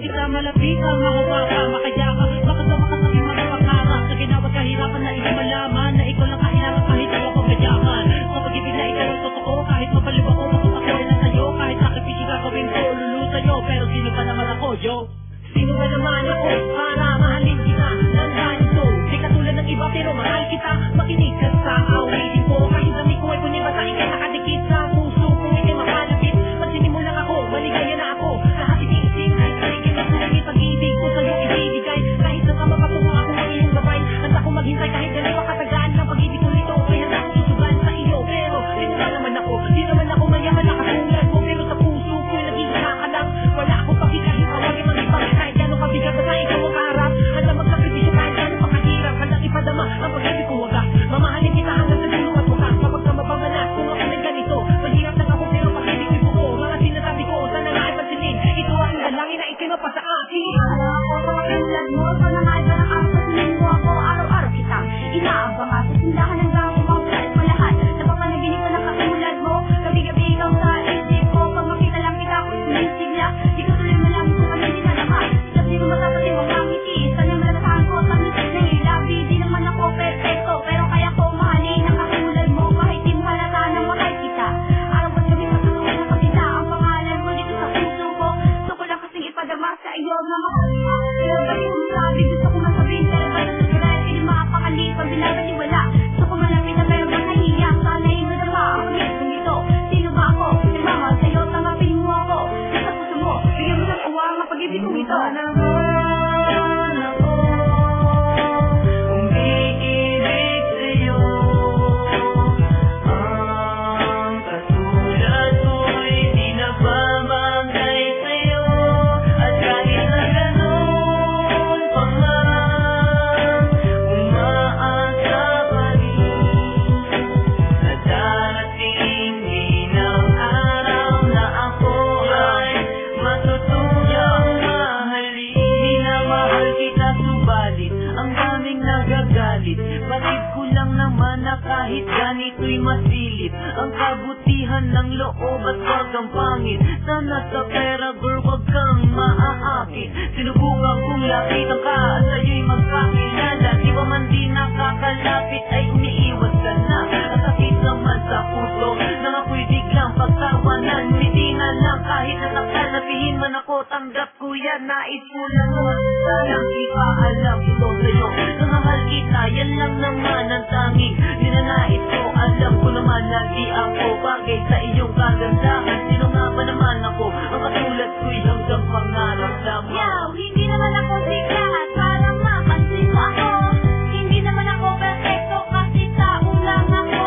kita malapitan, makabaka, makayaka, makasama ka sa aking mga pangarap. Sa ginawa kahirapan na ikaw malaman na ikaw lang kailangan kahit ako pagkayaman. Sa pag-ibig na ikaw ang totoo, kahit mapaliw ako, matut ako rin na sa'yo. Kahit sakripisyo gagawin ko, lulu sa'yo. Pero sino pa naman ako, yo? Sino ba naman ako para mahalin kita ng ganito? Di katulad ng iba pero mahal kita. Makinig ka sa awitin ko, kahit dami ko ay punibatain ka nakadikit sa puso ko, ikay mapalapit. Pansinin mo lang ako, maligaya na ako. Lahat iniisip, kahit saligin ako ng pag-ibig ko sa'yo ibibigay. Kahit sa tama patungo ako ng iyong gabay, handa ko maghintay kahit ganun pa katagaan ng pag-ibig ko nito. Kaya handa akong susugan sa iyo. Pero sino ba naman ako? Di naman ako mayaman na katulad ko, pero sa puso ko ay naging nakakalang. Wala akong pakikahit, tawagin ng ibang kahit gano'ng kabigat na ikaw ang kaharap. Handa magsakripisyo kahit gano'ng pakahirap. Handang ipadama ang pag-ibig ko wagas. Mamahalin kita hanggang sa dulo at wakas. Kapag ka mabanganas kung ako ng ganito, maghirap lang ako pero pag-ibig ko buo. Mga sinasabi ko, sana nga ay pansinin. Ito ang dalangin na ikinapa sa akin. Ako sa katulad mo, sana nga ay parang ang pansinin mo ako. Araw-araw kita inaabang at tindahan ng dami mong kahit malahat. Napapanaginip ko ng katulad mo, gabi-gabi ikaw sa isip ko. Pag makita lang kita ako sumisigla, di ko tuloy malamit kung ano din na lakas. Kasi kung matapatid mo ang ngiti, sana malatahan ko sa ngiti ng ilabi. Di naman ako perfecto, pero kaya ko mahalin ang katulad mo. Kahit di mo halata ng mahal kita. Araw at gabi matulungan na kapita ang pangalan mo dito sa puso ko. Gusto ko lang kasing ipadama sa iyo na mahal mo. Pero ba't kung sabi, gusto ko masabihin pero ba't ang susulan, hindi makapakalipan, binabaliwala. Gusto ko malapit na pero makahiya. Sana ino na pa ang pag-ibig nito. Sino ba ako? Nagmamahal sa'yo, tanggapin mo ako. Nasa puso mo, bigyan mo ng uwang ang pag-ibig kong ito. Batid ko lang naman na kahit ganito'y masilip ang kabutihan ng loob at wag kang pangit. Sana sa pera girl wag kang maaakit. Sinubukan kong lapitan ka at sa'yo'y magkakilala. Di ba man di nakakalapit ay umiiwas ka na. At sakit naman sa puso nang ako'y biglang pagkawanan. Hindi na lang kahit nasaktan napihin man ako, tanggap ko yan. Nais ko lang naman sanang ipaalam ito sa'yo. Namahal kita, yan lang naman ang tanging ninanais ko. Alam ko naman na di ako bagay sa iyong kagandahan. Sino nga ba naman ako? Ang katulad ko'y hanggang pangarap lamang. Yaw, hindi naman ako sikat para mapansin mo ako. Hindi naman ako perfecto kasi tao lang ako.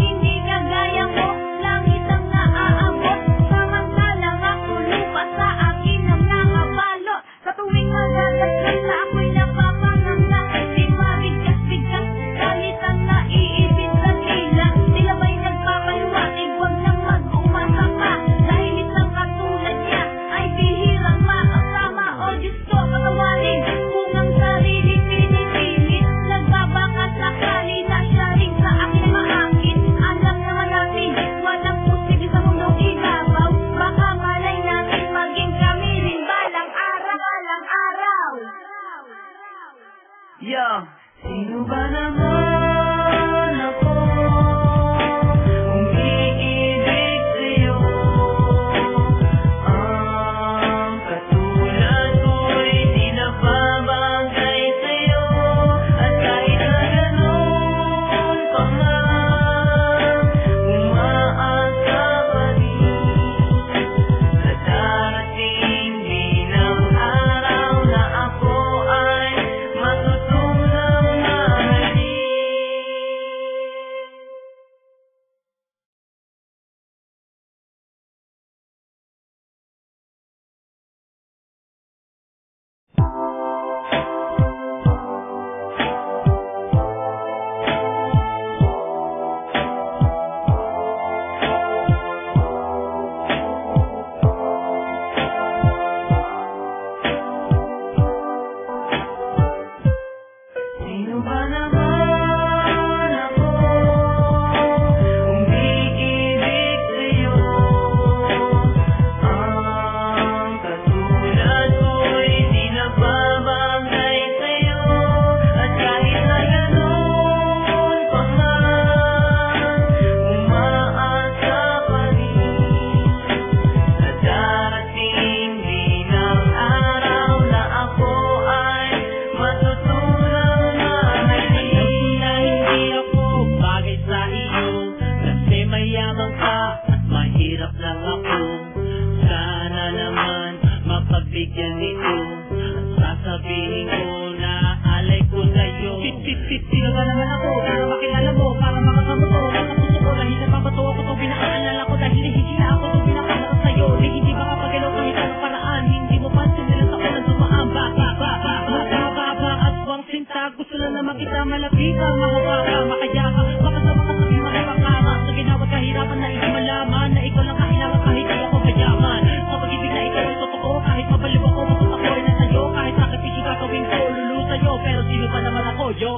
Hindi kagaya ko, langit ang naaabot. Samantalang ako lupa sa akin ang nangabalot. Sa tuwing magdadagdag na ako'y napapanganga. Di mabigkas-bigkas, galit ang naiibig sa tila. Tila ba'y nagpapaluwatig, huwag nang mag-umasa pa. Dahil isang katulad niya ay bihirang makasama. O Diyos ko, patawarin kung ang sarili pinipilit. Nagbabaka sakali na siya rin sa akin maakit. Alam naman natin, walang posible sa mundong ibabaw. Baka malay natin maging kami rin balang araw. Yeah, sino ba naman ako kung iibig sa'yo? Ang katulad ko'y di nababagay sa'yo. At kahit na gano'n pa man, umaasa pa rin sa darating bilang araw na ako ay matutunang mahalin. bigyan nito. Sasabihin ko na alay ko sa'yo. Sino ba naman ako para makilala mo, para makakamuto? Nakatuto ko dahil nababato ako itong pinakaalala ko, dahil hindi na ako itong pinakaharap sa'yo. Di hindi makapagalaw kahit anong paraan, hindi mo pansin nilang ako ng dumaan. Baba, aswang sinta, gusto na naman kita malapitan. Mga baka, makayaka, makasama ka sa mga pakara. Sa ginawag kahirapan na hindi malaman, na ikaw lang kailangan kahit di ako mayaman. Sa pag-ibig na ikaw ay totoo, kahit mabaliw ako, masot ako ay nasa'yo. Kahit sakripisyo gagawin ko, lulu sa'yo. Pero sino ba naman ako, yo?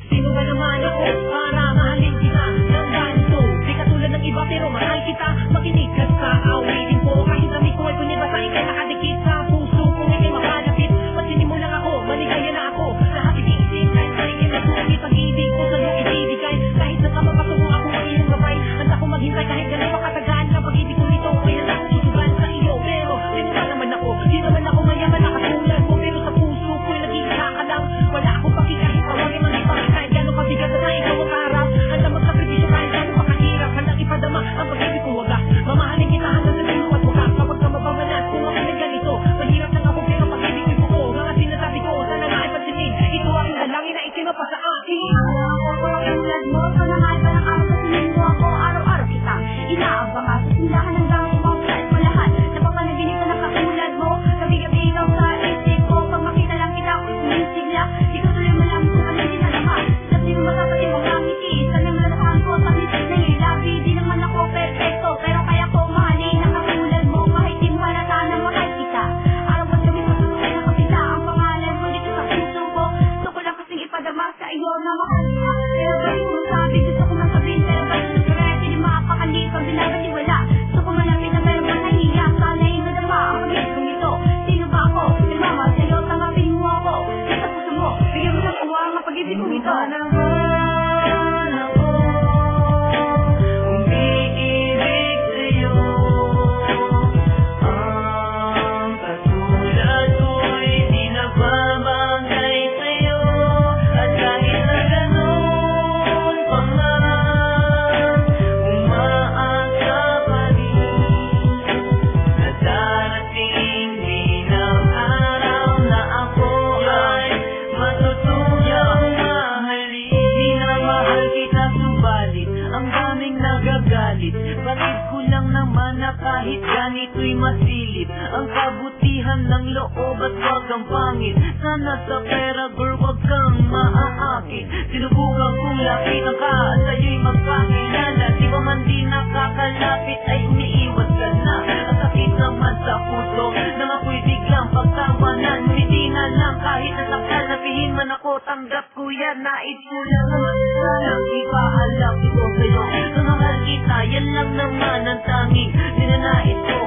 Sino ba naman ako para mahalin kita ng ganito? Di katulad ng iba pero mahal kita. Makinig ka sa awitin ko, kahit dami ko ay kunyiba sa ikay nakadikit sa puso ko, ikay makalapit. Pansinin mo lang ako, maligaya na ako. Lahat ibigin kahit sa ikay nasulit. Pag-ibig ko sa'yo ibibigay, kahit sa tama patungo ako ang iyong gabay. Handa ko maghintay kahit ganun pa katagal. Ang pag-ibig ko nito, kaya na ako susugan sa iyo. Pero sino ba naman ako? Di naman ako mayaman na katulad mo, pero sa puso ko'y nag-iisa ka lang. Wala akong pakikahit, tawagin man ipang kahit gano'ng pabigat na ikaw ang kaharap. Handa magsakripisyo kahit gano'ng pakahirap. Handang ipadama ang pag-ibig kong wagas. Mamahalin kita hanggang sa dulo at wakas. Kapag ka mapamanas, kung ako na ganito. Mahirap lang ako pero pag-ibig ko'y buo. Mga sinasabi ko, sana nga ay pansinin. Ito ang dalangin na isinapa sa akin. Ako tulad mo, panangal pa ng araw sa tingin mo ako. Araw-araw kita inaabang sa sindahan ng dami mo. Kahit mo lahat, napapanaginip ka ng katulad mo. Gabi-gabi ikaw sa isip ko. Pag makita lang kita, sumisigla. Di ko tuloy malaman kung ano din ang lahat. Sabi mo matatating mo ang ngiti. Sanang lalahan ko sa ngiti na ilabi. Di naman ako perfecto, pero kaya ko mahalin ang katulad mo. Kahit di mo halata na mahal kita. Araw at gabi masusunod na kapila. Ang pangalan mo dito sa puso ko. Gusto ko lang kasing ipadama sa iyo na mahal ka. Pero gawin mo sabi, gusto ko lang sabihin. Pero gawin mo sa hindi makakakalip ang binabatiwala. Gusto ko malapit na meron kang nahiya. Sana'y nadama ang pag-ibig kong ito. Sino ba ako? Nagmamahal sa'yo, tanggapin mo ako. Sa puso mo, bigyan mo ng uwang ang pag-ibig kong ito. Umiibig sa'yo. Ang katulad ko'y di nagbabagay sa'yo. At kahit na ganun pa man, umaasa pa rin na darating din ang araw na ako ay matutuyang mahalin. Di na mahal kita subalit ang daming nagagalit. Bakit ko lang naman na kahit ganito'y masilip ang kabutihan ng loob at wag kang pangit. Sana sa pera girl wag kang maaakit. Sinubukan kong lapitan ka at sa'yo'y magpakilala. Di ba man di nakakalapit ay umiiwas ka na. At sakit naman sa puso nang ako'y biglang pagtawanan. Ngunit di na lang kahit nasaktan napihin man ako. Tanggap ko yan, nais ko lang naman sanang ipaalam ko sa'yo. Nung mahal kita, yan lang naman ang tanging ninanais ko.